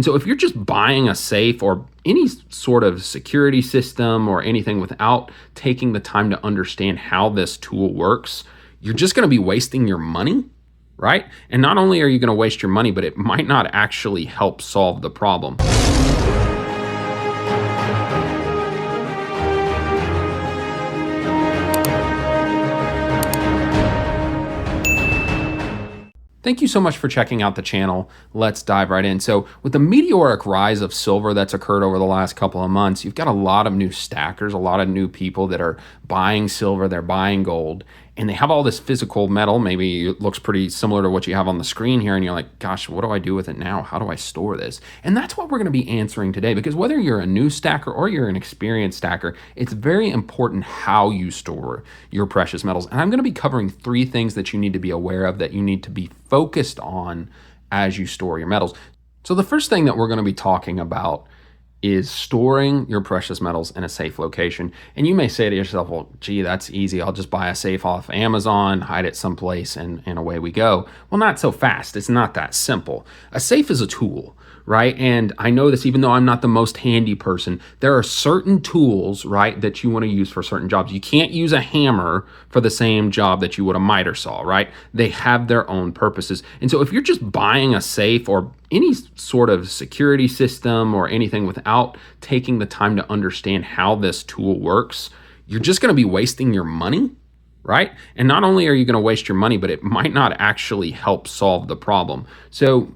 And so if you're just buying a safe or any sort of security system or anything without taking the time to understand how this tool works, you're just going to be wasting your money, right? And not only are you going to waste your money, but it might not actually help solve the problem. Thank you so much for checking out the channel. Let's dive right in. So with the meteoric rise of silver that's occurred over the last couple of months, you've got a lot of new stackers, a lot of new people that are buying silver, they're buying gold, and they have all this physical metal. Maybe it looks pretty similar to what you have on the screen here, and you're like, gosh, what do I do with it now? How do I store this? And that's what we're gonna be answering today, because whether you're a new stacker or you're an experienced stacker, it's very important how you store your precious metals. And I'm gonna be covering 3 things that you need to be aware of, that you need to be focused on as you store your metals. So the first thing that we're gonna be talking about is storing your precious metals in a safe location. And you may say to yourself, well, gee, that's easy. I'll just buy a safe off Amazon, hide it someplace, and away we go. Well, not so fast. It's not that simple. A safe is a tool, right? And I know this, even though I'm not the most handy person, there are certain tools, right, that you want to use for certain jobs. You can't use a hammer for the same job that you would a miter saw, right? They have their own purposes. And so if you're just buying a safe or any sort of security system or anything without taking the time to understand how this tool works, you're just going to be wasting your money, right? And not only are you going to waste your money, but it might not actually help solve the problem. So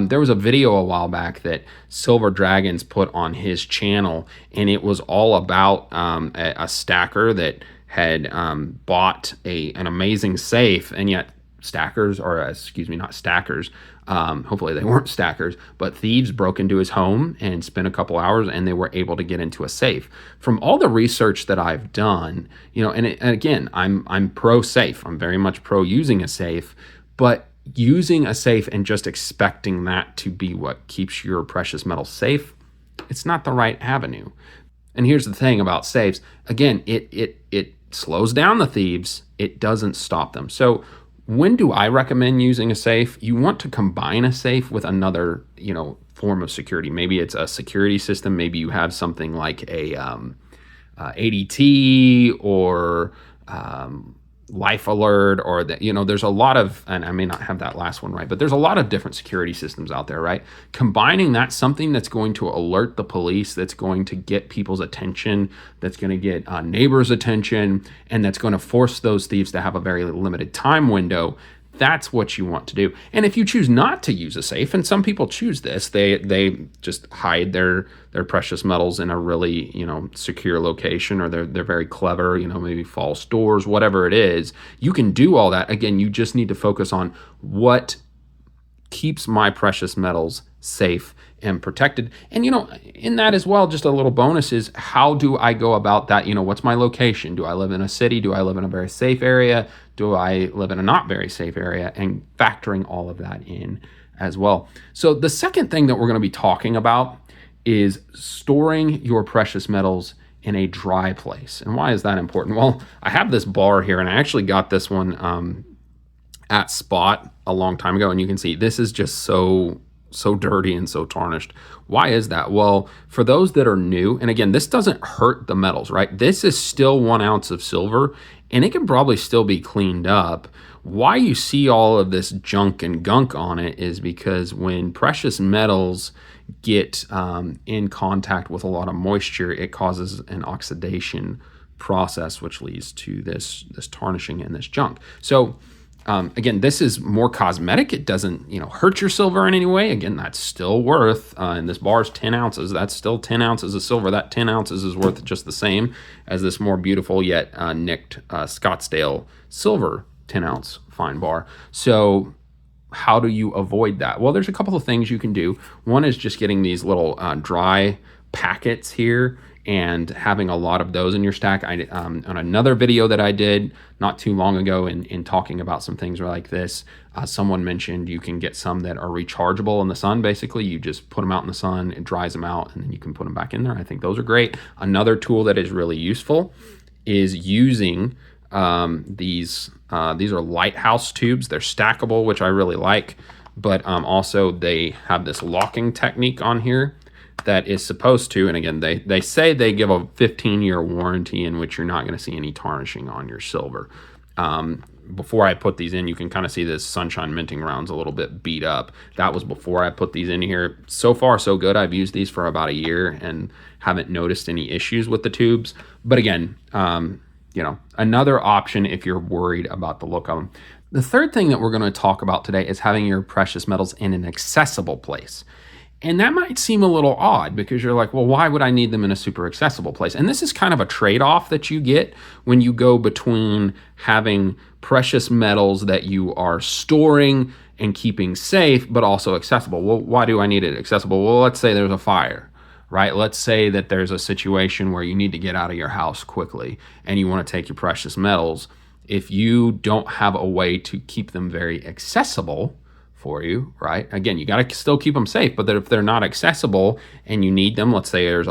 there was a video a while back that Silver Dragons put on his channel, and it was all about a stacker that had bought an amazing safe, and yet stackers, or excuse me, not stackers, hopefully they weren't stackers, but thieves broke into his home and spent a couple hours, and they were able to get into a safe. From all the research that I've done, you know, and again, I'm pro safe. I'm very much pro using a safe, but using a safe and just expecting that to be what keeps your precious metals safe, it's not the right avenue. And here's the thing about safes. Again, it slows down the thieves. It doesn't stop them. So when do I recommend using a safe? You want to combine a safe with another, you know, form of security. Maybe it's a security system. Maybe you have something like a ADT or Life Alert, or that, you know, there's a lot of, and I may not have that last one right, but there's a lot of different security systems out there, right? Combining that, something that's going to alert the police, that's going to get people's attention, that's going to get neighbors' attention, and that's going to force those thieves to have a very limited time window. That's what you want to do. And if you choose not to use a safe, and some people choose this, they just hide their precious metals in a really, you know, secure location, or they're very clever, you know, maybe false doors, whatever it is. You can do all that. Again, you just need to focus on what keeps my precious metals safe and protected. And, you know, in that as well, just a little bonus is, how do I go about that? You know, what's my location? Do I live in a city? Do I live in a very safe area? Do I live in a not very safe area? And factoring all of that in as well. So the second thing that we're going to be talking about is storing your precious metals in a dry place. And why is that important? Well, I have this bar here, and I actually got this one at Spot a long time ago, and you can see this is just so dirty and so tarnished. Why is that? Well, for those that are new, and again, this doesn't hurt the metals, right? This is still 1 ounce of silver, and it can probably still be cleaned up. Why you see all of this junk and gunk on it is because when precious metals get in contact with a lot of moisture, it causes an oxidation process, which leads to this tarnishing and this junk. So again, this is more cosmetic. It doesn't, you know, hurt your silver in any way. Again, that's still worth, and this bar is 10 ounces. That's still 10 ounces of silver. That 10 ounces is worth just the same as this more beautiful yet nicked Scottsdale silver 10 ounce fine bar. So how do you avoid that? Well, there's a couple of things you can do. One is just getting these little dry packets here and having a lot of those in your stack. On another video that I did not too long ago in talking about some things like this, someone mentioned you can get some that are rechargeable in the sun. Basically, you just put them out in the sun, it dries them out, and then you can put them back in there. I think those are great. Another tool that is really useful is using these are lighthouse tubes. They're stackable, which I really like. but also they have this locking technique on here that is supposed to, and again, they say they give a 15-year warranty in which you're not going to see any tarnishing on your silver. Before I put these in, you can kind of see this Sunshine Minting rounds a little bit beat up. That was before I put these in here. So far, so good. I've used these for about a year and haven't noticed any issues with the tubes. But again, another option if you're worried about the look of them. The third thing that we're going to talk about today is having your precious metals in an accessible place. And that might seem a little odd because you're like, well, why would I need them in a super accessible place? And this is kind of a trade-off that you get when you go between having precious metals that you are storing and keeping safe, but also accessible. Well, why do I need it accessible? Well, let's say there's a fire, right? Let's say that there's a situation where you need to get out of your house quickly and you want to take your precious metals. If you don't have a way to keep them very accessible for you, right? Again, you got to still keep them safe, but if they're not accessible and you need them, let's say there's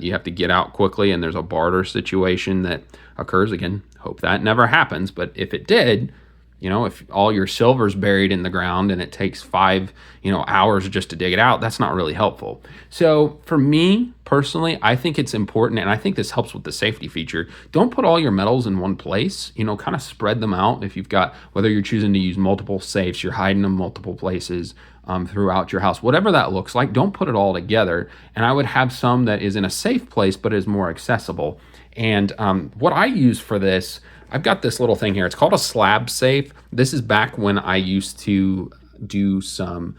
you have to get out quickly and there's a barter situation that occurs. Again, hope that never happens, but if it did, if all your silver's buried in the ground and it takes 5, hours just to dig it out, that's not really helpful. So for me personally, I think it's important, and I think this helps with the safety feature. Don't put all your metals in one place, kind of spread them out. If you've got, whether you're choosing to use multiple safes, you're hiding them multiple places throughout your house, whatever that looks like, don't put it all together. And I would have some that is in a safe place, but is more accessible. And what I use for this, I've got this little thing here. It's called a slab safe. This is back when I used to do some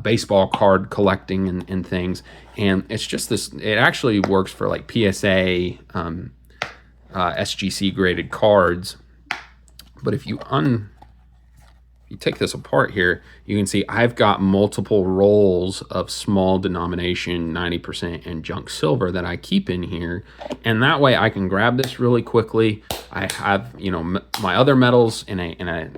baseball card collecting and things. And it's just this, it actually works for like PSA, SGC graded cards. But if you take this apart here, you can see I've got multiple rolls of small denomination 90% and junk silver that I keep in here. And that way I can grab this really quickly. I have, my other metals in a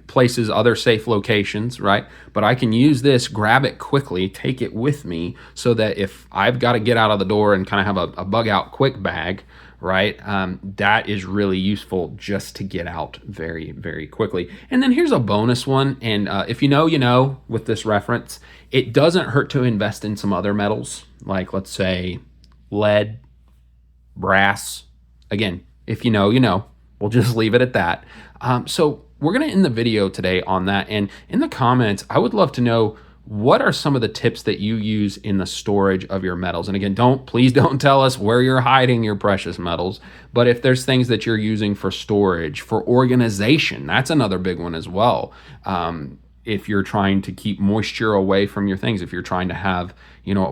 places, other safe locations, right? But I can use this, grab it quickly, take it with me so that if I've got to get out of the door and kind of have a bug out quick bag, right? That is really useful just to get out very, very quickly. And then here's a bonus one. And if you know with this reference, it doesn't hurt to invest in some other metals, like let's say lead, brass. Again, if you know, we'll just leave it at that. So we're going to end the video today on that. And in the comments, I would love to know, what are some of the tips that you use in the storage of your metals? And again, please don't tell us where you're hiding your precious metals, but if there's things that you're using for storage, for organization, that's another big one as well. If you're trying to keep moisture away from your things, if you're trying to have,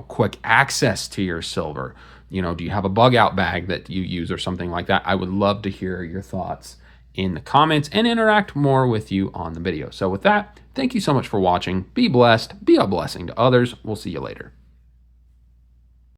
quick access to your silver, do you have a bug out bag that you use or something like that? I would love to hear your thoughts in the comments and interact more with you on the video. So with that, thank you so much for watching. Be blessed, be a blessing to others. We'll see you later.